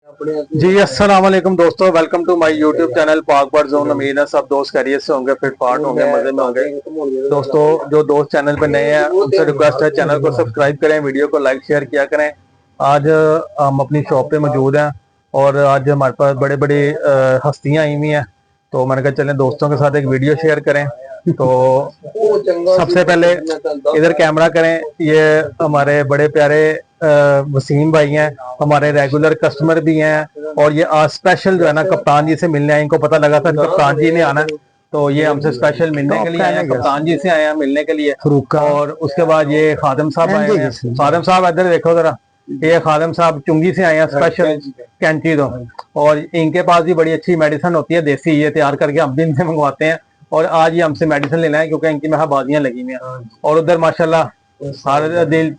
जी अस्सलाम वालेकुम दोस्तों, welcome to my YouTube channel Pak bird zone. उम्मीद है सब दोस्त खैरियत से होंगे, फिट फाट होंगे, मजे में होंगे। दोस्तों जो दोस्त चैनल पे नए हैं उनसे रिक्वेस्ट है चैनल को सब्सक्राइब करें, वीडियो को लाइक शेयर किया करें। आज हम अपनी शॉप पे मौजूद हैं और आज हमारे पास बड़े बड़े हस्तियां आई हुई हैं, तो मैंने कहा चलें दोस्तों के साथ एक वीडियो शेयर करें। तो सबसे पहले इधर कैमरा करें, ये हमारे बड़े प्यारे वसीम भाई हैं, हमारे रेगुलर कस्टमर भी हैं और ये आज स्पेशल जो है ना कप्तान जी से मिलने आए। इनको पता लगा था कप्तान जी ने आना है, तो ये हमसे स्पेशल मिलने के लिए आए हैं। कप्तान जी से आए हैं मिलने के लिए। और उसके बाद ये खादिम साहब आए हैं। खादिम साहब इधर देखो जरा, ये खादिम साहब चुंगी से आए हैं स्पेशल कैंची दो। और इनके पास भी बड़ी अच्छी मेडिसिन होती है देसी, ये तैयार करके हम भी इनसे मंगवाते हैं। और आज ये हमसे मेडिसिन लेना है क्योंकि इनकी बाजियां लगी हुई हैं। और उधर माशाल्लाह सारे दिल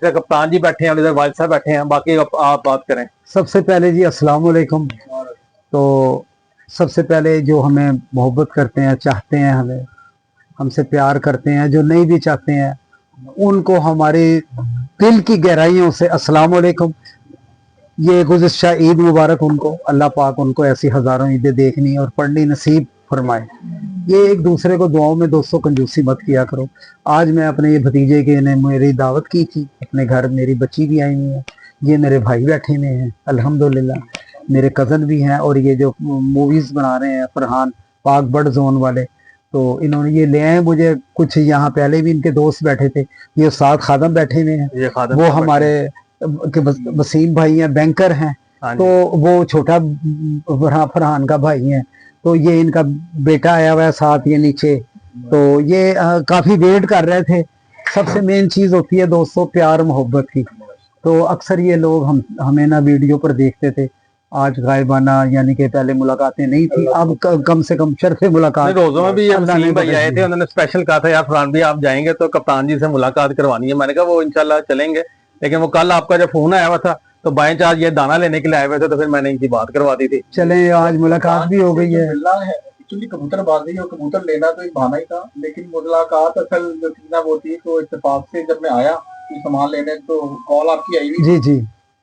कप्तान जी बैठे हैं और इधर वालिद साहब बैठे हैं। बाकी आप बात करें। सबसे पहले जी अस्सलाम वालेकुम। तो सबसे पहले जो हमें मोहब्बत करते हैं, चाहते हैं, हमें हमसे प्यार करते हैं, जो नहीं भी चाहते हैं, उनको हमारे दिल की गहराइयों से अस्सलाम वालेकुम। ये गुज़िश्ता ईद मुबारक उनको, अल्लाह पाक उनको ऐसी हज़ारों ईदें देखनी और पढ़नी नसीब फरमाए। ये एक दूसरे को दुआओं में दोस्तों कंजूसी मत किया करो। आज मैं अपने ये भतीजे के ने मेरी दावत की थी अपने घर, मेरी बच्ची भी आई हुई है, ये मेरे भाई बैठे हुए हैं अल्हम्दुलिल्लाह, मेरे कज़न भी हैं। और ये जो मूवीज़ बना रहे हैं फरहान पाक बर्ड जोन वाले, तो इन्होंने ये ले आए मुझे कुछ। यहाँ पहले भी इनके दोस्त बैठे थे, ये साथ खादम बैठे हुए हैं, वो हमारे वसीम भाई हैं, बैंकर हैं। तो वो छोटा फरहान का भाई हैं, तो ये इनका बेटा आया हुआ है साथ, ये नीचे। तो ये काफी वेट कर रहे थे। सबसे मेन चीज होती है दोस्तों प्यार मोहब्बत की। तो अक्सर ये लोग हमें ना वीडियो पर देखते थे, आज गायबाना यानी कि पहले मुलाकातें नहीं थी, अब कम से कम शर्फ़े मुलाकात। रोजों में भी ये वसीम भाई आए थे, उन्होंने स्पेशल कहा था यार फरहान भाई आप जाएंगे तो कप्तान जी से मुलाकात करवानी है। मैंने कहा वो इंशाल्लाह चलेंगे, लेकिन वो कल आपका जब फोन आया हुआ था तो बाय चार्ज ये दाना लेने के लिए आए हुए थे, तो फिर मैंने इनकी बात करवा दी थी। चले आज मुलाकात भी हो गई है। एक्चुअली कबूतरबाजी और कबूतर लेना तो एक बहाना ही था, लेकिन मुलाकात असल जो थी ना वो थी, तो इत्तेफाक से जब मैं आया सामान लेने तो कॉल आपकी आई हुई जी जी,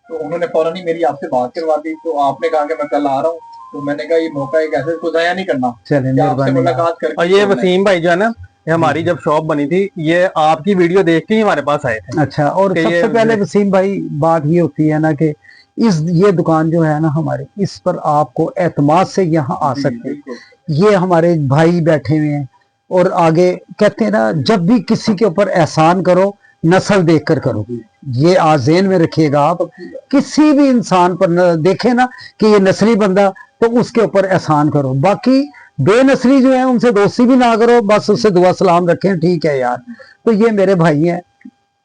तो उन्होंने फौरन ही मेरी आपसे बात करवा दी। तो आपने कहा कि मैं कल आ रहा हूँ, तो मैंने कहा ये मौका एक ऐसे को ज़ाया नहीं करना, आपसे मुलाकात करके। और ये वसीम भाई जो है ना, हमारी जब शॉप बनी थी ये आपकी वीडियो देख के ही हमारे पास आए थे। अच्छा, और सबसे पहले वसीम भाई बात ये होती है ना कि ये दुकान जो है ना हमारी, इस पर आपको एतमाद से यहाँ आ सकते हैं। ये हमारे भाई बैठे हुए हैं और आगे कहते हैं ना, जब भी किसी के ऊपर एहसान करो नस्ल देखकर करो। ये आज़ेन में रखिएगा, आप किसी भी इंसान पर देखे ना कि ये नस्ली बंदा, तो उसके ऊपर एहसान करो। बाकी बेनस्ली जो है उनसे दोस्ती भी ना करो, बस उससे दुआ सलाम रखें, ठीक है यार। तो ये मेरे भाई हैं,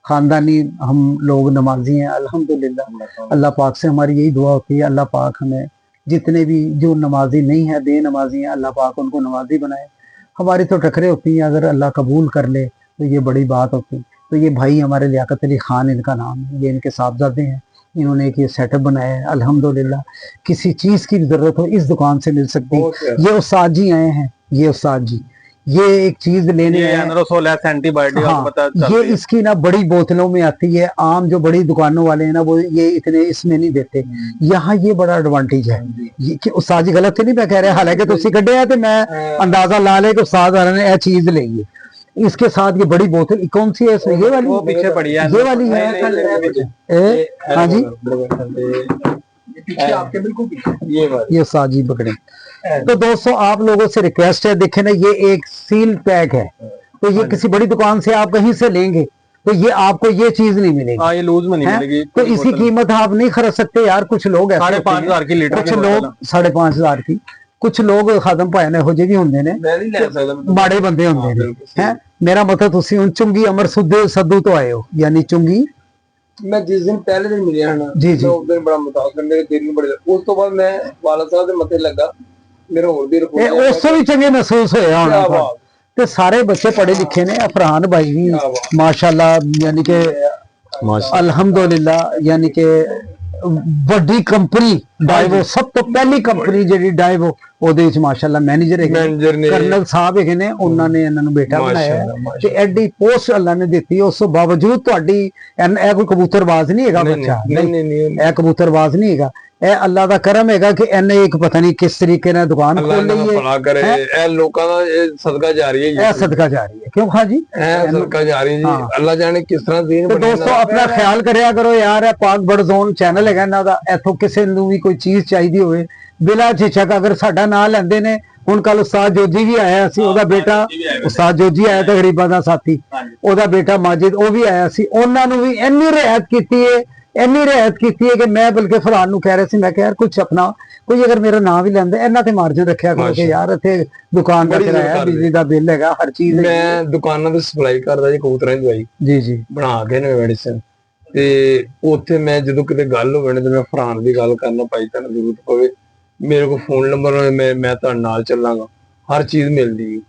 खानदानी हम लोग नमाजी हैं अल्हम्दुलिल्लाह। अल्लाह पाक से हमारी यही दुआ होती है, अल्लाह पाक हमें जितने भी जो नमाजी नहीं है, बेनमाजी हैं, अल्लाह पाक उनको नमाजी बनाए। हमारी तो टकरे होती हैं, अगर अल्लाह कबूल कर ले तो ये बड़ी बात होती। तो ये भाई हमारे लियाकत अली खान इनका नाम है, ये इनके साहबजादे हैं। इन्होंने एक ये सेटअप बनाया है अल्हम्दुलिल्लाह। किसी चीज़ की ज़रूरत हो इस दुकान से मिल सकती है। ये उस्ताद जी आए हैं, ये उस्ताद जी ये एक चीज लेने ये इसकी ना बड़ी बोतलों में आती है। आम जो बड़ी दुकानों वाले हैं ना वो ये इतने इसमें नहीं देते, यहाँ ये बड़ा एडवांटेज है। ये कि उस्ताद जी गलत नहीं मैं कह रहा, हालांकि तुसी कड्डे है तो मैं अंदाजा ला ले कि उस्ताद ने यह चीज लेंगे। इसके साथ ये बड़ी बोतल कौन सी है इसमें, ये वाली, वो पीछे पड़ी है, ये वाली है। हाँ जी, आपके बिल्कुल ये उस्ताद जी पकड़े। तो दोस्तों आप लोगों से रिक्वेस्ट है, देखें ना ये एक सील पैक है, तो ये किसी बड़ी दुकान से आप कहीं से लेंगे तो ये आपको ये चीज नहीं मिलेगी, ये लूज में नहीं मिलेगी। तो इसी कीमत आप नहीं खरीद सकते यार। कुछ लोग 5,500 की लीटर, कुछ लोग 5,500 की, कुछ लोग खादम भाई ने हो जे भी होंगे ने, माड़े बंदे होंगे हैं। मेरा मतलब तुसी उन चुंगी अमर सद्दू तो आए हो, यानी चुंगी मैं जिस दिन पहले दिन मिलिया ना जी जी, उस दिन बड़ा मुतासर मेरे दिल में बड़े, उस तो बाद मैं वालिद साहब दे मथे लगा, मेरा होर भी उससे भी चंगे महसूस होया होना। ते सारे बच्चे पढ़े लिखे ने, फरहान भाई भी माशाल्लाह, यानी कि अल्हम्दुलिल्लाह, यानी कि ਵੱਡੀ ਕੰਪਨੀ ਡਾਈਵੋ, ਸਭ ਤੋਂ ਪਹਿਲੀ ਕੰਪਨੀ ਜਿਹੜੀ ਡਾਈਵੋ, ਉਹਦੇ ਵਿੱਚ ਮਾਸ਼ਾਅੱਲਾ ਮੈਨੇਜਰ ਮੈਨੇਜਰ ਨੇ ਕਰਨਲ ਸਾਹਿਬ ਹੈਗੇ ਨੇ, ਉਹਨਾਂ ਨੇ ਇਹਨਾਂ ਨੂੰ ਬੇਟਾ ਬਣਾਇਆ ਹੈ। ਮਾਸ਼ਾਅੱਲਾ, ਤੇ ਐਡੀ ਪੋਸਟ ਅੱਲਾ ਨੇ ਦਿੱਤੀ, ਉਸ ਤੋਂ ਬਾਵਜੂਦ ਤੁਹਾਡੀ ਇਹ ਕੋਈ ਕਬੂਤਰਬਾਜ਼ ਨਹੀਂ ਹੈਗਾ ਬੱਚਾ, ਨਹੀਂ ਇਹ ਕਬੂਤਰਬਾਜ਼ ਨਹੀਂ ਹੈਗਾ, ਇਹ ਅੱਲਾ ਦਾ ਕਰਮ ਹੈਗਾ ਕਿ ਇਹਨੇ ਇੱਕ ਪਤਾ ਨਹੀਂ ਕਿਸ ਤਰੀਕੇ ਨਾਲ ਦੁਕਾਨ ਅੱਲਾ ਖੋਲ ਇਹਨਾਂ ਲਈ ਦਾ ਹੈ। ਭਲਾ ਕਰੇ, ਇਹ ਲੋਕਾਂ ਦਾ ਇਹ ਸਦਕਾ ਜਾਰੀ ਹੈ ਜੀ, ਇਹ ਸਦਕਾ ਜਾਰੀ ਹੈ, ਕਿਉਂ ਖਾਜੀ ਇਹ ਸਦਕਾ ਜਾਰੀ ਹੈ ਜੀ। ਹਾਂ। ਅੱਲਾ ਜਾਣੇ ਕਿਸ ਤਰ੍ਹਾਂ ਦੀਨ ਤੇ ਬਣੇ ਦੋਸਤੋ ਆਪਣਾ ਖਿਆਲ ਕਰਿਆ ਕਰੋ ਯਾਰ, ਇਹ ਪਾਕ ਬਰਡ ਜ਼ੋਨ ਚੈਨਲ ਹੈਗਾ ਇਹਨਾਂ ਦਾ, ਇੱਥੋਂ ਕਿਸੇ ਨੂੰ ਵੀ ਕੋਈ ਚੀਜ਼ ਚਾਹੀਦੀ ਹੋਵੇ ਬਿਲਾ ਝਿਜਕ ਅਗਰ ਸਾਡਾ ਨਾਂ ਲੈਂਦੇ ਨੇ। ਹੁਣ ਕੱਲ ਉਸਤਾਦ ਜੋਜੀ ਵੀ ਆਇਆ ਸੀ, ਉਹਦਾ ਬੇਟਾ ਉਸਤਾਦ ਜੋਜੀ ਆਇਆ ਤਾਂ ਗਰੀਬਾਂ ਦਾ ਸਾਥੀ, ਉਹਦਾ ਬੇਟਾ ਮਾजिद ਉਹ ਵੀ ਆਇਆ ਸੀ, ਉਹਨਾਂ ਨੂੰ ਵੀ ਇੰਨੀ ਰਿਆਇਤ ਕੀਤੀ ਹੈ, ਇੰਨੀ ਰਿਆਇਤ ਕੀਤੀ ਹੈ ਕਿ ਮੈਂ ਬਲਕਿ ਫਰਾਨ ਨੂੰ ਕਹਿ ਰਿਹਾ ਸੀ, ਮੈਂ ਕਿਹਾ ਯਾਰ ਕੁਝ ਆਪਣਾ ਕੋਈ ਅਗਰ ਮੇਰਾ ਨਾਮ ਵੀ ਲੈਂਦਾ ਇਹਨਾਂ ਤੇ ਮਾਰਜਨ ਰੱਖਿਆ ਕਰੋ ਕਿ ਯਾਰ ਇੱਥੇ ਦੁਕਾਨ ਦਾ ਕਿਰਾਇਆ, ਬਿਜਲੀ ਦਾ ਬਿੱਲ ਹੈਗਾ, ਹਰ ਚੀਜ਼ ਮੈਂ ਦੁਕਾਨਾਂ ਤੇ ਸਪਲਾਈ ਕਰਦਾ ਜੀ ਕਬੂਤਰਾਂ ਦੀ ਦਵਾਈ ਜੀ ਬਣਾ ਕੇ ਨਵੇਂ ਮੈਡੀਸਨ। ਤੇ ਉੱਥੇ ਮੈਂ ਜਦੋਂ ਕਿਤੇ ਗੱਲ ਹੋਵੇ ਨਾ ਤੇ ਮੈਂ ਫਰਾਨ ਦੀ ਗੱਲ ਕਰਨਾ ਭਾਈ, ਤੁਹਾਨੂੰ ਜ਼ਰੂਰਤ ਪਵੇ ਮੇਰੇ ਕੋਲ ਫੋਨ ਨੰਬਰ ਹੋਵੇ, ਮੈਂ ਤੁਹਾਡੇ ਨਾਲ ਚੱਲਾਂਗਾ, ਹਰ ਚੀਜ਼ ਮਿਲਦੀ ਹੈ।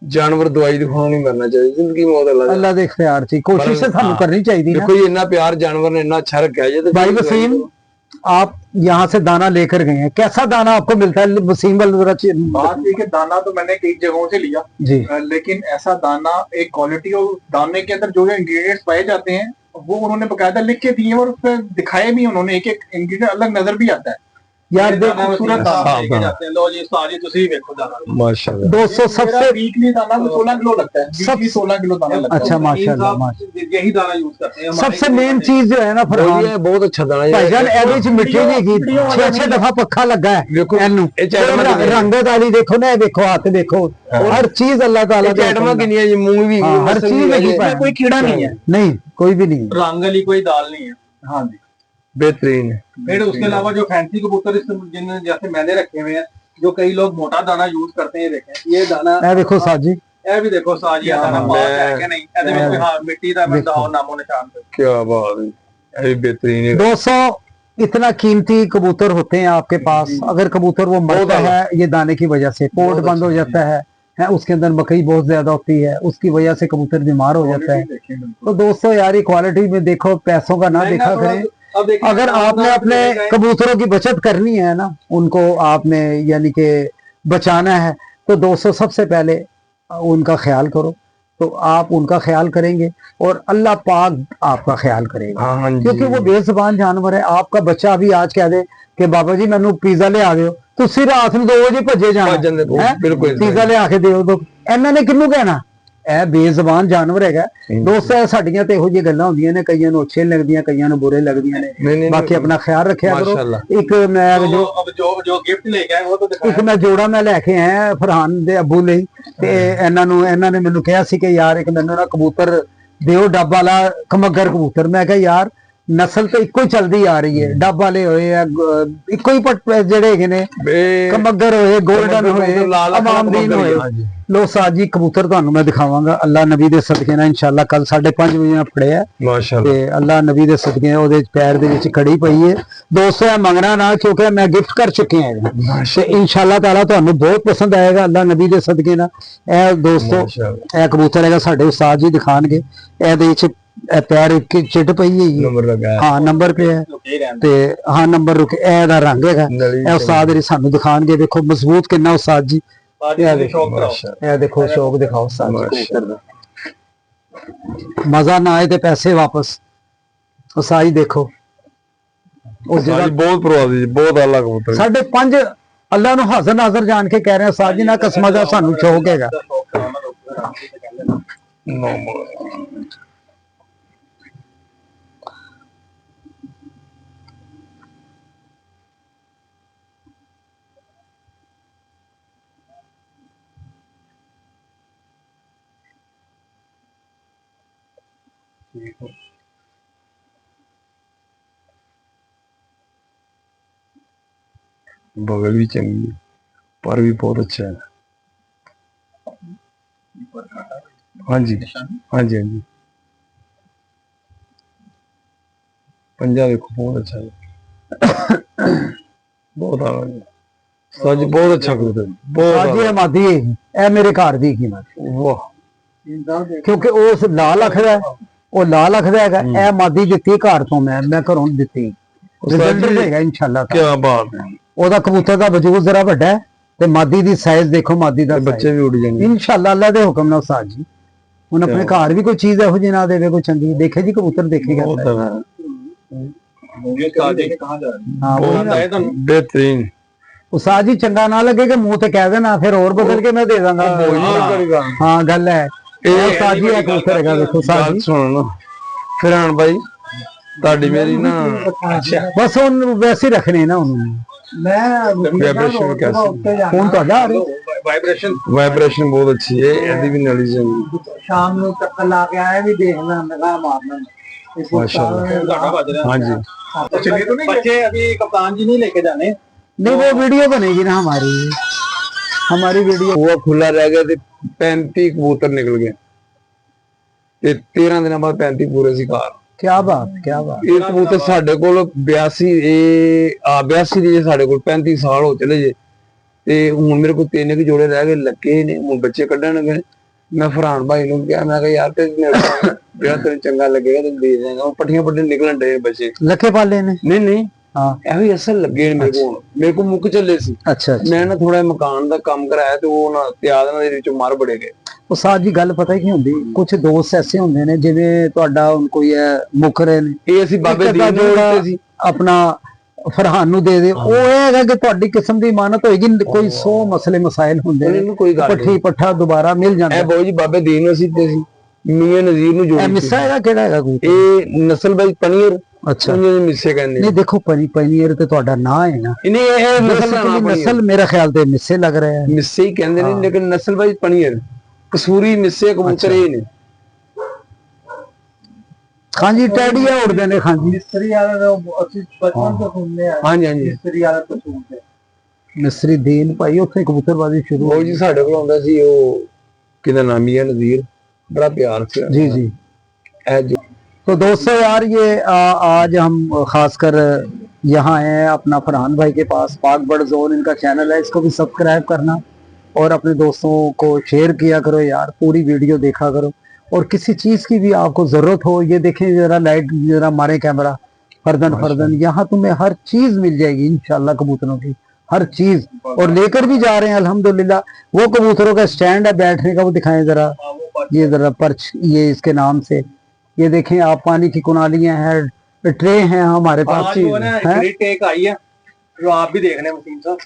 ਜਾਨਵਰ ਦਵਾਈ ਦਿਖਾਉਣਾ ਨਹੀਂ ਕਰਨਾ ਚਾਹੀਦਾ, ਜ਼ਿੰਦਗੀ ਮੌਤ ਅੱਲਾ ਦੇ ਇਖਤਿਆਰ ਚ ਕੋਸ਼ਿਸ਼ ਸਾਨੂੰ करनी चाहिए। देखो ये इतना प्यार जानवर ने इतना अच्छा रखा है। तो भाई वसीम, आप यहाँ से दाना लेकर गए हैं, कैसा दाना आपको मिलता है वसीम? बात ये कि दाना तो मैंने कई जगहों से लिया जी, लेकिन ऐसा दाना एक क्वालिटी और दाने के अंदर जो इंग्रेडिएंट्स पाए जाते हैं वो उन्होंने बकायदा लिख के दिए और उसमें दिखाए भी उन्होंने, एक एक इंग्रेडिएंट अलग नजर भी आता है यार देखो माशाल्लाह। दोस्तों सबसे वीकली दाना 16 किलो लगता है, वीकली 16 किलो दाना लगता है। अच्छा माशाल्लाह, यही दाना यूज करते हैं। सबसे मेन चीज जो है ना फरहान, ये बहुत अच्छा दाना है ਭਾਈਜਾਨ ਇਹਦੇ ਚ ਮਿੱਟੀ ਨਹੀਂ ਗਈ, 6-6 ਦਫਾ ਪੱਖਾ ਲੱਗਾ ਹੈ ਦੇਖੋ, ਇਹਨੂੰ, ਇਹ ਚੈਟਮਾ ਕਿੰਨੀ ਹੈ? ਰੰਗਤ ਵਾਲੀ ਦੇਖੋ ਨਾ, ਇਹ ਦੇਖੋ ਹੱਥ ਦੇਖੋ, ਹਰ ਚੀਜ਼ ਅੱਲਾਹ ਤਾਲਾ ਦੇ चैटमा कितनी है जी, मूंग भी हाँ, हर चीज लगी पाए, कोई कीड़ा नहीं है, नहीं कोई भी नहीं, रंग वाली कोई दाल नहीं है। हाँ जी, बेहतरीन है। फिर उसके अलावा जो फैंसी कबूतर जिन जैसे मैंने रखे हुए हैं, जो कई लोग मोटा दाना यूज करते हैं, देखें ये दाना, ਇਹ ਦੇਖੋ ਸਾਜੀ, ਇਹ ਵੀ ਦੇਖੋ ਸਾਜੀ दाना पाक है कि नहीं, ਇਹਦੇ ਵਿੱਚ ਹਾਂ ਮਿੱਟੀ ਦਾ ਦਿਖਾਓ ਨਾਮੋ ਨਿਸ਼ਾਨ ਤੇ। क्या बात है, ये भी बेहतरीन है। 200 इतना कीमती कबूतर होते हैं आपके पास, अगर कबूतर वो मरता है ये दाने की वजह से, पोर्ट बंद हो जाता है, उसके अंदर मकई बहुत ज्यादा होती है, उसकी वजह से कबूतर बीमार हो जाता है। तो दोस्तों यार ये क्वालिटी में देखो, पैसों का ना देखा करें। अगर आपने अपने कबूतरों की बचत करनी है ना, उनको आपने यानी कि बचाना है, तो दोस्तों सबसे पहले उनका ख्याल करो, तो आप उनका ख्याल करेंगे और अल्लाह पाक आपका ख्याल करेगा, हाँ जी। क्योंकि वो बेजुबान जानवर है। आपका बच्चा भी आज कह दे कि बाबा जी मैनू पिज़्ज़ा ले आ दो, ਤੁਸੀਂ ਰਾਤ ਨੂੰ 2 ਵਜੇ ਭੱਜੇ ਜਾਣਾ, ਬਿਲਕੁਲ ਪੀਜ਼ਾ ਲਿਆ ਕੇ ਦਿਓ, ਇਹਨਾਂ ਨੇ ਕਿਹਨੂੰ ਕਹਿਣਾ? ਇਹ ਬੇਜ਼ਬਾਨ ਜਾਨਵਰ ਹੈਗਾ। ਦੋਸਤੋ ਸਾਡੀਆਂ ਤੇ ਇਹੋ ਜਿਹੀਆਂ ਗੱਲਾਂ ਹੁੰਦੀਆਂ ਨੇ, ਕਈਆਂ ਨੂੰ ਅੱਛੇ ਲੱਗਦੀਆਂ, ਕਈਆਂ ਨੂੰ ਬੁਰੇ ਲੱਗਦੀਆਂ ਨੇ, ਬਾਕੀ ਆਪਣਾ ਖਿਆਲ ਰੱਖਿਆ ਕਰੋ। ਇੱਕ ਮੈਂ ਜੋ ਗਿਫਟ ਲੈ ਕੇ ਆਏ ਉਹ ਤਾਂ ਦਿਖਾਇਆ, ਇੱਕ ਮੈਂ ਜੋੜਾ ਮੈਂ ਲੈ ਕੇ ਆਇਆ ਫਰਹਾਨ ਦੇ ਅੱਬੂ ਲਈ, ਤੇ ਇਹਨਾਂ ਨੇ ਮੈਨੂੰ ਕਿਹਾ ਸੀ ਕਿ ਯਾਰ ਇੱਕ ਮੈਨੂੰ ਨਾ ਕਬੂਤਰ ਦਿਓ, ਡੱਬ ਵਾਲਾ ਕਮੱਗਰ ਕਬੂਤਰ। ਮੈਂ ਕਿਹਾ ਯਾਰ ਨਸਲ ਤਾਂ ਇੱਕੋ ਹੀ ਚੱਲਦੀ ਆ ਰਹੀ ਹੈ, ਡੱਬ ਵਾਲੇ ਹੋਏ ਆ, ਇੱਕੋ ਹੀ ਜਿਹੜੇ ਹੈਗੇ ਨੇ, ਕਮੱਗਰ ਹੋਏ, ਗੋਲਡਨ ਹੋਏ, ਅਮਾਮਦੀਨ ਹੋਏ। ਲੋ ਸਾਜੀ ਕਬੂਤਰ ਤੁਹਾਨੂੰ ਮੈਂ ਦਿਖਾਵਾਂਗਾ ਅੱਲਾ ਨਬੀ ਦੇ ਸਦਕੇ ਨਾਲ, ਇਨਸ਼ਾਅੱਲਾ ਕੱਲ 5:30 ਵਜੇ ਨਾਲ ਫੜਿਆ ਮਾਸ਼ਾਅੱਲਾ, ਤੇ ਅੱਲਾ ਨਬੀ ਦੇ ਸਦਕੇ ਉਹਦੇ ਪੈਰ ਦੇ ਵਿੱਚ ਕੜੀ ਪਈ ਹੈ। ਦੋਸਤੋ ਇਹ ਮੰਗਣਾ ਨਾ, ਕਿਉਂਕਿ ਮੈਂ ਗਿਫਟ ਕਰ ਚੁੱਕੇ ਹਾਂ ਤੇ ਇਨਸ਼ਾਅੱਲਾ ਤਾਲਾ ਤੁਹਾਨੂੰ ਬਹੁਤ ਪਸੰਦ ਆਏਗਾ ਅੱਲਾ ਨਬੀ ਦੇ ਸਦਕੇ ਨਾਲ। ਇਹ ਦੋਸਤੋ ਇਹ ਕਬੂਤਰ ਹੈਗਾ, ਸਾਡੇ ਉਸਤਾਦ ਜੀ ਦਿਖਾਣਗੇ, ਇਹਦੇ ਵਿੱਚ ਪੈਰ ਇੱਕ ਚਿੱਟ ਪਈ ਹੈ, ਨੰਬਰ ਲਗਾਇਆ, ਹਾਂ ਨੰਬਰ ਪਿਆ ਹੈ, ਤੇ ਹਾਂ ਨੰਬਰ ਰੁਕੇ, ਇਹਦਾ ਰੰਗ ਹੈਗਾ। ਇਹ ਉਸਤਾਦ ਜੀ ਸਾਨੂੰ ਦਿਖਾਣਗੇ, ਦੇਖੋ ਮਜ਼ਬੂਤ ਕਿੰਨਾ ਉਸਤਾਦ ਜੀ, ਇਹ ਦੇਖੋ ਸ਼ੌਕ ਦਿਖਾਓ ਉਸਤਾਦ ਜੀ ਕਬੂਤਰ ਦਾ। ਮਜ਼ਾ ਨਾ ਆਏ ਤੇ ਪੈਸੇ ਵਾਪਸ। ਉਸਤਾਦ ਜੀ ਦੇਖੋ ਉਹ ਜਿਹੜਾ ਬਹੁਤ ਪ੍ਰਵਾਦੀ ਜੀ, ਬਹੁਤ ਆਲਾ ਕਬੂਤਰ। 5.5 ਅੱਲਾ ਨੂੰ ਹਾਜ਼ਰ ਨਾਜ਼ਰ ਜਾਣ ਕੇ ਕਹਿ ਰਹੇ ਉਸਤਾਦ ਜੀ, ਨਾ ਕਸਮਾਂ ਦਾ ਸਾਨੂੰ ਸ਼ੌਕ ਹੈਗਾ। बगल भी चंगी, पर भी बहुत अच्छा है। हाँ जी हाँ जी हाँ जी, पंजा देखो बहुत अच्छा है, बहुत आला जी, सच बहुत अच्छा कबूतर, बहुत ਜੀ ਆਮਾਦੀ ਇਹ ਮੇਰੇ ਘਰ ਦੀ ਕੀਮਤ, वाह, ਕਿਉਂਕਿ ਉਹ ਲਾਲ ਅੱਖ ਦਾ, ਉਹ ਲਾਲ ਅੱਖ ਦਾ ਹੈਗਾ। ਇਹ ਮਾਦੀ ਦਿੱਤੀ ਘਰ ਤੋਂ, ਮੈਂ ਘਰੋਂ ਦਿੱਤੀ, ਰਿਜ਼ਲਟ ਦੇਗਾ ਇਨਸ਼ਾਅੱਲਾ। ਕੀ ਬਾਤ ਹੈ। ਉਹਦਾ ਕਬੂਤਰ ਦਾ ਵਜੂਦ ਜ਼ਰਾ ਵੱਡਾ ਹੈ ਤੇ ਮਾਦੀ ਦੀ ਸਾਈਜ਼ ਦੇਖੋ, ਮਾਦੀ ਦਾ ਬੱਚੇ ਵੀ ਉੱਡ ਜਾਣਗੇ ਇਨਸ਼ਾਅੱਲਾ ਅੱਲਾ ਦੇ ਹੁਕਮ ਨਾਲ ਉਸਤਾਦ ਜੀ। ਹੁਣ ਆਪਣੇ ਘਰ ਵੀ ਕੋਈ ਚੀਜ਼ ਇਹੋ ਜਿਹੀ ਨਾ ਦੇਵੇ ਕੋਈ ਚੰਗੀ, ਦੇਖੇ ਜੀ ਕਬੂਤਰ ਦੇਖੇਗਾ। बेहतरीन उस्ताद जी चंगा ना लगे कि मुंह ते कह देना, फिर और बदल के मैं दे दूंगा। हाँ गल है उस्ताद जी, एक कबूतर है देखो उस्ताद जी। सुनो फिरहान भाई ताड़ी मेरी ना बस उन वैसे ही रखने ना उन्होंने। वाइब्रेशन कैसे फोन तो आ रही वाइब्रेशन बहुत अच्छी है, यदि भी नॉलेज है। शाम ਨੂੰ ਚੱਕਰ ਲਾ ਕੇ ਆਇਆ ਵੀ देखना निगाह मारना माशाल्लाह। हाँ जी चलिए तो नहीं बच्चे अभी कप्तान जी नहीं लेके जाने। नहीं वो वीडियो बनेगी ना हमारी वीडियो। वो खुला रह गया थे 35 कबूतर निकल गए ते 13 दिन बाद 35 पूरे शिकार। क्या बात क्या बात। ਇਹ ਕਬੂਤਰ ਸਾਡੇ ਕੋਲ 82 ਦੇ ਸਾਡੇ ਕੋਲ 35 ਸਾਲ ਹੋ ਚਲੇ ਜੇ ਤੇ ਹੁਣ ਮੇਰੇ ਕੋਲ 3 ਕੁ ਜੋੜੇ ਰਹਿ ਗਏ ਲੱਗੇ ਨੇ, ਹੁਣ ਬੱਚੇ ਕੱਢਣਗੇ। ਮੈਂ ਫਰਹਾਨ ਭਾਈ ਨੂੰ ਕਿਹਾ, ਮੈਂ ਕਿਹਾ ਯਾਰ ਤੇ ਜਿਹੜਾ ਤੈਨੂੰ ਚੰਗਾ ਲੱਗੇਗਾ ਤੈਨੂੰ ਦੇ ਦੇਗਾ। ਉਹ ਪੱਠੀਆਂ ਪੱਠੇ ਨਿਕਲਣ ਡੇ ਬੱਚੇ ਲੱਖੇ ਪਾਲੇ ਨੇ। ਨਹੀਂ ਹਾਂ ਇਹੋ ਹੀ ਅਸਲ ਲੱਗੇ ਨੇ ਮੇਰੇ ਕੋਲ ਮੁੱਕ ਚੱਲੇ ਸੀ। ਅੱਛਾ ਮੈਂ ਨਾ ਥੋੜਾ ਮਕਾਨ ਦਾ ਕੰਮ ਕਰਾਇਆ ਤੇ ਉਹ ਨਾ ਤਿਆਦ ਦੇ ਵਿੱਚ ਮਰ ਬੜੇ ਗਏ। ਉਹ ਸਾਜ ਜੀ ਗੱਲ ਪਤਾ ਕੀ ਹੁੰਦੀ, ਕੁਝ ਦੋਸਤ ਐਸੇ ਹੁੰਦੇ ਨੇ ਜਿਵੇਂ ਤੁਹਾਡਾ ਹੁਣ ਕੋਈ ਹੈ ਮੁੱਕ ਰਹੇ ਨੇ, ਇਹ ਅਸੀਂ ਬਾਬੇ ਦੀਨ ਨੂੰ ਦਿੱਤੇ ਸੀ ਆਪਣਾ ਫਰਹਾਨ ਨੂੰ ਦੇ ਦੇ। ਉਹ ਇਹ ਹੈਗਾ ਕਿ ਤੁਹਾਡੀ ਕਿਸਮ ਦੀ ਇਮਾਨਤ ਹੋਏਗੀ, ਕੋਈ 100 ਮਸਲੇ ਮਸਾਇਲ ਹੁੰਦੇ ਨੇ, ਕੋਈ ਗੱਲ ਪੱਠੀ ਪੱਠਾ ਦੁਬਾਰਾ ਮਿਲ ਜਾਂਦਾ। ਇਹ ਬਹੁਤ ਜੀ ਬਾਬੇ ਦੀਨ ਨੂੰ ਅਸੀਂ ਦਿੱਤੇ ਸੀ, ਮੀਆਂ ਨਜ਼ੀਰ ਨੂੰ ਜੋੜੀ। ਇਹ ਮਿੱਸਾ ਹੈਗਾ ਕਿਹੜਾ ਹੈਗਾ ਕੋਈ? ਇਹ ਨਸਲ ਬਾਈ ਪਨੀਰ। ਅੱਛਾ ਮਿੱਸੇ ਕਹਿੰਦੇ ਨਹੀਂ ਦੇਖੋ ਪਨੀਰ ਤੇ ਤੁਹਾਡਾ ਨਾਂ ਹੈ ਨਾ। ਨਹੀਂ ਇਹ ਨਸਲ ਮੇਰਾ ਖਿਆਲ ਤੇ ਮਿੱਸੇ ਲੱਗ ਰਿਹਾ ਹੈ। ਮਿੱਸੇ ਹੀ ਕਹਿੰਦੇ ਨੇ ਲੇਕਿਨ ਨਸਲ ਬਾਈ ਪਨੀਰ ਕਸੂਰੀ ਮਿੱਸੇ ਕਬੂਤਰ ਇਹ ਨੇ। ਹਾਂਜੀ ਟੈਡੀਆ ਉੜਦੇ ਨੇ। ਹਾਂਜੀ मिस्त्री वाला ਅਸੀਂ ਬਚਪਨ ਤੋਂ ਸੁਣਨੇ ਆ। ਹਾਂਜੀ ਹਾਂਜੀ ਮਿਸਤਰੀ ਵਾਲਾ ਤੋਂ ਸੁਣਦੇ। ਮਿਸਰੀ ਦੀਨ ਭਾਈ ਉੱਥੇ ਕਬੂਤਰਬਾਜ਼ੀ ਸ਼ੁਰੂ ਉਹ ਜੀ ਸਾਡੇ ਕੋਲ ਆਉਂਦਾ ਸੀ, ਉਹ ਕਿਹਦਾ ਨਾਮ ਮੀਆਂ ਨਜ਼ੀਰ, ਬੜਾ प्यार से जी जी। तो दोस्तों यार ये आज हम खासकर यहाँ आए हैं अपना फरहान भाई के पास, पाक बर्ड जोन इनका चैनल है, इसको भी सब्सक्राइब करना और अपने दोस्तों को शेयर किया करो यार, पूरी वीडियो देखा करो। और किसी चीज की भी आपको जरूरत हो, ये देखें जरा लाइट जरा मारे कैमरा फर्दन यहाँ तुम्हें हर चीज मिल जाएगी इंशाल्लाह, कबूतरों की हर चीज। और लेकर भी जा रहे हैं अल्हम्दुलिल्लाह। वो कबूतरों का स्टैंड है बैठने का, वो दिखाएं जरा, ये जरा पर्च, ये इसके नाम से ये देखें आप, पानी की कुनालियां हैं, ट्रे हैं हमारे पास। ग्रिट एक आई है जो आप भी देख रहे हैं वसीम साहब,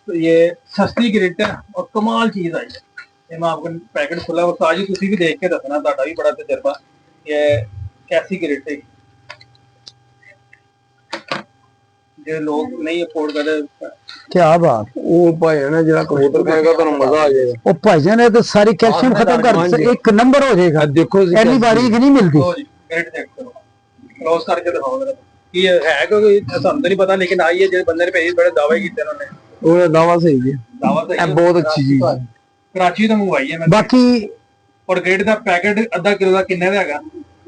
तो ये सस्ती ग्रिट है और कमाल चीज आई है। ये मैं आपको पैकेट खुला हुआ आज ही तुसी भी देख के दसना, ਤੁਹਾਡਾ भी बड़ा तजर्बा। ये कैसी ग्रिट है जो लोग नहीं अफोर्ड कर। क्या बात। ਉਹ ਭਾਈ ਨਾ ਜਿਹੜਾ ਕਬੂਤਰ ਖਾਏਗਾ ਤੁਹਾਨੂੰ ਮਜ਼ਾ ਆ ਜਾਏਗਾ। ਉਹ ਭਾਈजान है तो सारी कैल्शियम खत्म कर, एक नंबर हो जाएगा। देखो पहली बारी नहीं मिलती। ग्रिट चेक करो, क्रॉस करके दिखाओ जरा। ये है कोई ਸਾਨੂੰ ਤਾਂ ਨਹੀਂ ਪਤਾ, लेकिन आई है जो बंदे ने भेजी बड़े दावे ਕੀਤੇ ਉਹਨਾਂ ਨੇ। ਉਹ ਦਾਵਾ ਸਹੀ ਹੈ, दावा तो ਇਹ ਬਹੁਤ ਅੱਛੀ ਚੀਜ਼ ਹੈ। कराची तो मंगवाई है मैं। बाकी और ग्रेड का पैकेट अद्धा किलो का किन्ने ਦਾ ਹੈਗਾ,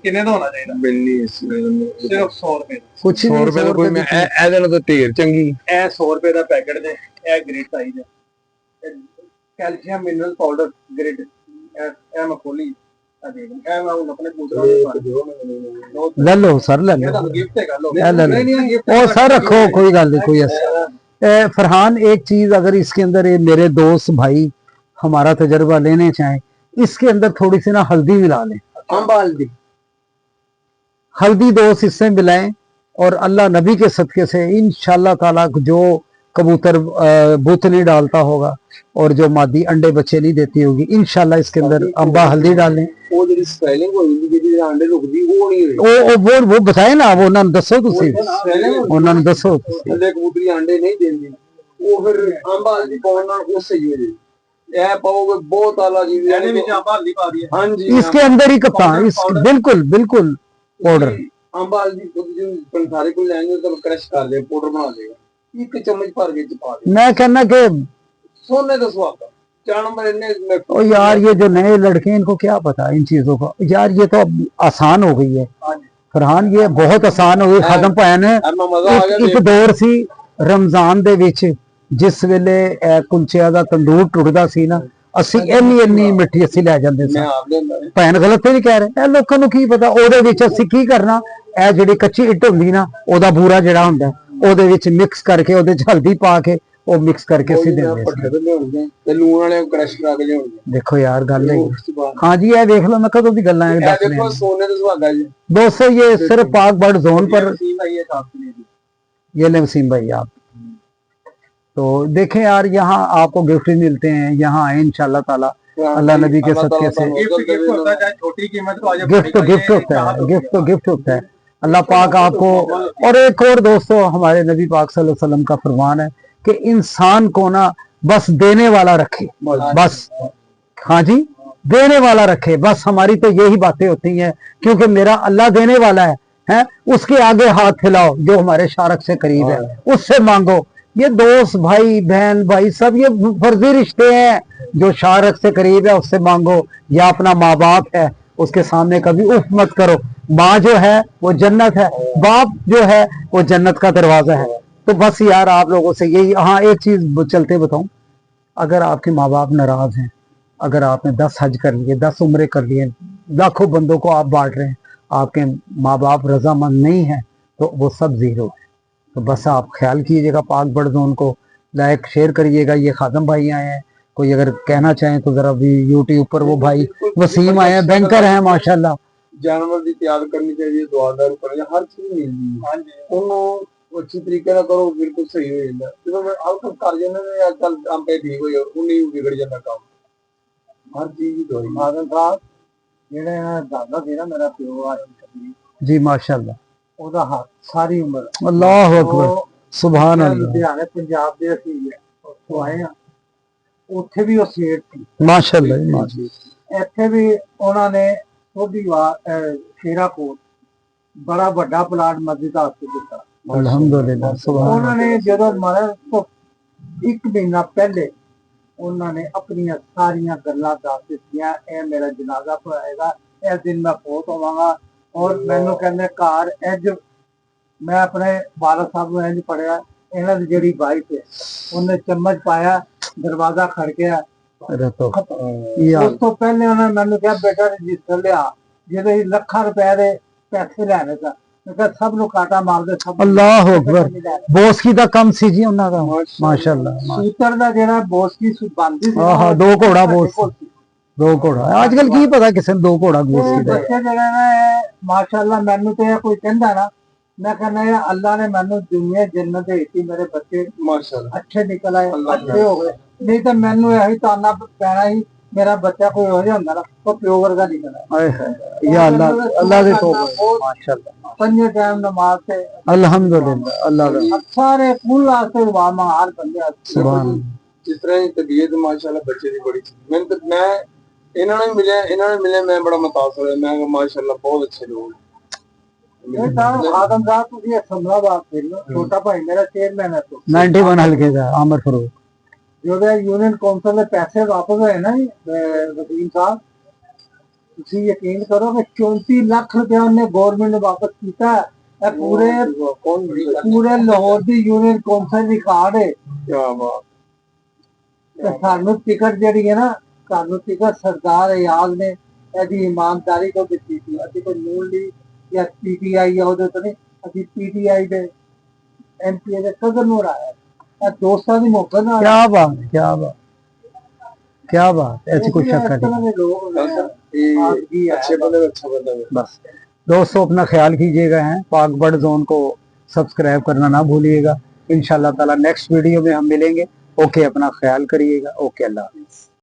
ਕਿੰਨੇ ਦਾ ਹੋਣਾ ਚਾਹੀਦਾ? ਬਿੱਲੀ सिर्फ 100 रुपए। कुछ 100 ਰੁਪਏ ਦਾ ਕੋਈ ਮੈਂ ਇਹਦੇ ਨਾਲ ਤਾਂ ਢੇਰ ਚੰਗੀ। ਇਹ 100 ਰੁਪਏ ਦਾ ਪੈਕੇਟ ਦੇ, ਇਹ ਗ੍ਰਿਡ ਆਈ ਜੇ ਕੈਲਸ਼ੀਅਮ ਮਿਨਰਲ ਪਾਊਡਰ ਗ੍ਰਿਡ। ਇਹ ਮੈਂ ਖੋਲੀ ਆ ਦੇਖ, ਇਹ ਮੈਂ ਹੁਣ ਆਪਣੇ ਕਬੂਤਰਾਂ ਦੇ ਪਾ ले लो सर, ले लो, ਤੁਹਾਨੂੰ ਗਿਫਟ ਹੈਗਾ ਲੋ। ले लो। ओ सर रखो, कोई गल नहीं, कोई ऐसा। फरहान एक चीज अगर इसके अंदर ये मेरे दोस्त भाई हमारा तजर्बा लेने चाहें, इसके अंदर थोड़ी सी ना हल्दी मिला लें, हल्दी दोस्त इससे मिलाएं और अल्लाह नबी के सदके से इंशाल्लाह ताला जो कबूतर बुत नहीं डालता होगा और जो मादी अंडे बच्चे नहीं देती होगी, इंशाल्लाह इसके अंदर अम्बा हल्दी डालें। ਉਹ ਜਿਹੜੀ ਸਪੈਲਿੰਗ ਹੋਈ ਜਿਹੜੀ ਆਂਡੇ ਰੁਕਦੀ ਉਹ ਨਹੀਂ ਹੋਈ। वो बताए ना, वो उन्होंने दसो तुसी, उन्होंने दसो। ਥੱਲੇ ਕਬੂਤਰੀ ਆਂਡੇ ਨਹੀਂ ਦਿੰਦੀ, ਉਹ ਫਿਰ ਅੰਬਾ ਹਲਦੀ ਪਾਉਣ ਨਾਲ ਉਹ ਸਹੀ ਹੋ ਜੇ। ਇਹ ਪਾਓਗੇ ਬਹੁਤ ਆਲਾ ਜੀ, ਇਹਦੇ ਵਿੱਚ ਆਪਾਂ ਹਲਦੀ ਪਾ ਦਈਏ। ਹਾਂਜੀ इसके अंदर ही कप्तान, इस बिल्कुल बिल्कुल पाउडर। ਅੰਬਾ ਹਲਦੀ ਖੁਦ ਜੀ ਪੰਸਾਰੇ ਕੋਲ ਲੈਣਗੇ ਤਾਂ क्रश ਕਰ ਦੇ, ਪਾਊਡਰ ਬਣਾ ਦੇਗਾ। ਇੱਕ ਚਮਚ ਭਰ ਕੇ ਚ ਪਾ ਦੇ। मैं कहना कि सोने का स्वाद 4 नंबर इन्हें। ओ यार ये जो नए लड़के हैं इनको क्या पता इन चीजों का यार, ये तो अब आसान हो गई है फरहान, ये बहुत आसान हो गई। खत्म भैन एक दौर सी रमजान दे विच जिस वेले कुलचिया दा तंदूर टुटदा सी ना, ਅਸੀਂ ਇੰਨੀ ਮਿੱਠੀ ਅਸੀਂ ਲੈ ਜਾਂਦੇ ਮੈਂ ਸਾਂ। ਆਪ ਲੈਂਦਾ ਭੈਣ ਗਲਤ ਨਹੀਂ ਕਹਿ ਰਹੇ, ਇਹ ਲੋਕਾਂ ਨੂੰ ਕੀ ਪਤਾ ਉਹਦੇ ਵਿੱਚ ਅਸੀਂ ਕੀ ਕਰਨਾ। ਇਹ ਜਿਹੜੀ ਕੱਚੀ ਇੱਟ ਹੁੰਦੀ ਨਾ, ਉਹਦਾ ਬੂਰਾ ਜਿਹੜਾ ਹੁੰਦਾ ਉਹਦੇ ਵਿੱਚ ਮਿਕਸ ਕਰਕੇ, ਉਹਦੇ ਚ ਹਲਦੀ ਪਾ ਕੇ ਉਹ ਮਿਕਸ ਕਰਕੇ ਅਸੀਂ ਦਿੰਦੇ ਪੱਠੇ ਸੀ। ਤੇ ਲਿਆਉਣਗੇ ਤੇ ਲੂਣ ਵਾਲੇ ਕ੍ਰਸ਼ ਕਰਾ ਕੇ ਲਿਆਉਣਗੇ। ਦੇਖੋ ਯਾਰ ਗੱਲ है। ਉਸ ਤੋਂ ਬਾਅਦ हाँ जी, ये देख लो, मैं कदों की गल्लां ਇਹ दस रहे ਦੇਖੋ हैं ਸੋਨੇ ਦਾ ਸੁਹਾਗਾ ਜੀ। दोस्तों। ये सिर्फ पाक बर्ड जोन पर, वसीम भाई ये साफ सुनिए जी। ये ले वसीम भाई आप। तो देखें यार, यहाँ आपको गिफ्ट ही मिलते हैं। यहाँ आए इंशाल्लाह ताला, अल्लाह नबी के सदके से। गिफ्ट होता है, चाहे छोटी कीमत को आ जाए, गिफ्ट तो गिफ्ट होता है, गिफ्ट तो गिफ्ट होता है। अल्लाह पाक आपको। और एक और दोस्तों, हमारे नबी पाक सल्लल्लाहु अलैहि वसल्लम का फरमान है कि इंसान को ना बस देने वाला रखे, बस। हाँ जी, देने वाला रखे बस। हमारी तो यही बातें होती हैं, क्योंकि मेरा अल्लाह देने वाला है, उसके आगे हाथ फैलाओ। जो हमारे शारक से करीब है उससे मांगो। ये दोस्त भाई बहन भाई सब ये फर्जी रिश्ते हैं। जो शारक से करीब है उससे मांगो, या अपना माँ बाप है उसके सामने कभी उफ मत करो। माँ जो है वो जन्नत है, बाप जो है वो जन्नत का दरवाजा है। तो बस यार आप लोगों से यही। हाँ, एक चीज चलते बताऊं, अगर आपके माँ बाप नाराज हैं, अगर आपने 10 हज कर लिए, 10 उम्रे कर लिए, लाखों बंदों को आप बांट रहे हैं, आपके माँ बाप रजामंद नहीं है, तो वो सब जीरो है। तो बस आप ख्याल कीजिएगा पाक बर्ड जोन को, लाइक शेयर करिएगा। ये खादम भाई आए हैं, कोई अगर कहना चाहें तो जरा भी यूट्यूब पर वो भाई वसीम आए हैं, बैंकर हैं माशाल्लाह। जानवर की त्याग करनी चाहिए, दुआदार करनी, हर चीज मिलती है। अच्छी तरीके ਨਾਲ ਕਰੋ, ਬਿਲਕੁਲ ਸਹੀ ਹੋ ਜਾਂਦਾ। ਜਦੋਂ ਮੈਂ ਆਊਟ ਕਰ ਜਾਂਦੇ ਨੇ, ਅੱਜ ਕੱਲ ਆਪੇ ਠੀਕ ਹੋ ਜਾ, ਉਨੀ ਵਿਗੜ ਜਾਂਦਾ ਕੰਮ। ਹਰ ਚੀਜ਼ ਦੀ ਦਵਾਈ। ਆਦਮ ਸਾਹਿਬ ਜਿਹੜਾ ਦਾਦਾ ਸੀ ਨਾ ਮੇਰਾ ਪਿਓ ਆ जी माशाल्लाह, ਉਹਦਾ ਹੱਥ ਸਾਰੀ ਉਮਰ अल्लाह अकबर, सुभान अल्लाह, ਲੁਧਿਆਣੇ ਪੰਜਾਬ ਦੇ ਅਸੀਂ ਉੱਥੋਂ ਆਏ ਆ। ਉੱਥੇ ਵੀ ਉਹ ਸੇਠ ਸੀ, माशाल्लाह जी, माशाल्लाह। ਇੱਥੇ ਵੀ ਉਹਨਾਂ ਨੇ ਥੋੜੀ ਵਾਰ ਸ਼ੇਰਾਕੋਟ ਬੜਾ ਵੱਡਾ ਪਲਾਟ ਮਸਜਿਦ ਵਾਸਤੇ ਦਿੱਤਾ। अल्हम्दुलिल्लाह, सुभान ਉਹਨਾਂ ਨੇ ਜਦੋਂ ਮਰਨ ਤੋਂ 1 ਮਹੀਨਾ ਪਹਿਲੇ ਉਹਨਾਂ ਨੇ ਆਪਣੀਆਂ ਸਾਰੀਆਂ ਗੱਲਾਂ ਦੱਸ ਦਿੱਤੀਆਂ। ਇਹ ਮੇਰਾ ਜਨਾਜ਼ਾ ਪੜਾਏਗਾ, ਇਸ ਦਿਨ ਮੈਂ ਫੌਤ ਹੋਵਾਂਗਾ। ਔਰ ਮੈਨੂੰ ਕਹਿੰਦੇ ਘਰ ਇੰਜ, ਮੈਂ ਆਪਣੇ ਵਾਲਦ ਸਾਹਿਬ ਨੂੰ ਇੰਜ ਪੜਿਆ। ਇਹਨਾਂ ਦੀ ਜਿਹੜੀ ਵਾਈਫ ਹੈ ਉਹਨੇ ਚਮਚ ਪਾਇਆ, ਦਰਵਾਜ਼ਾ ਖੜਕਿਆ। अल्लाह। तो ਉਸ ਤੋਂ ਪਹਿਲੇ ਉਹਨਾਂ ਨੇ ਮੈਨੂੰ ਕਿਹਾ ਬੇਟਾ ਰਜਿਸਟਰ ਲਿਆ, ਜਿਹਦੇ ਲੱਖਾਂ ਰੁਪਏ ਦੇ ਪੈਸੇ ਲੈਣੇ ਸਨ। मैं कहा सब लोग काटा मार दे, सब अल्लाह अकबर, बोसकी दा कम सी जी उन्हां दा माशाल्लाह। सूतर दा जेड़ा बोसकी बनदी सी, हां, 2 घोड़ा बोस, 2 घोड़ा। आजकल की पता किसे 2 घोड़ा बोसकी दा। बच्चे जेड़ा ना माशाल्लाह, मैनू ते कोई कहंदा ना, मैं कहना है अल्लाह ने मैनू दुनिया जन्नत देती, मेरे बच्चे माशाल्लाह अच्छे निकल आए, अच्छे हो गए। नहीं तो मैनू यही ताना पैना ही, मेरा बच्चा कोई हो जाए होंदा ना, वो प्यो वर्गा निकला। या अल्लाह, अल्लाह दे तौबा माशाल्लाह। 5 टाइम नमाज से अल्हम्दुलिल्लाह, अल्लाह दा सारे कुल वास्ते वामा हार बंदे सुभान। जिस तरह की तबीयत माशाल्लाह बच्चे की बड़ी मैं इन्हां ने मिले मैं बड़ा मुतासर होया। मैं माशाल्लाह बहुत अच्छे लोग। ये साहब आदम साहब तुसी समरा बात कर लो, छोटा भाई मेरा चेयरमैन है। तो 91 हल्के दा आमिर फरूक जो यूनियन काउंसिल में पैसे वापस हुए ना वसीम साहब, तुसी यकीन करो कि 34 लाख रुपया उन्हें गवर्नमेंट ने वापस किया है। पूरे लाहौर की यूनियन काउंसिल रिकॉर्ड है। क्या बात। सानू टिकट जी है ना, सानू टिकट सरदार अयाज ने यदि ईमानदारी को दी थी। अभी कोई नून ली या पीटीआई या तो नहीं, अभी पीटीआई के एमपी के कदर हो रहा है। दोस्तों की मोहब्बत ना। क्या बात, क्या बात, क्या बात, ऐसी कोई शक नहीं। अच्छे बंदे, अच्छा बंदा। बस दोस्तों, अपना ख्याल कीजिएगा, हैं पाक बर्ड जोन को सब्सक्राइब करना ना भूलिएगा। इंशाल्लाह ताला नेक्स्ट वीडियो में हम मिलेंगे। ओके, अपना ख्याल करिएगा। ओके, अल्लाह हाफिज़।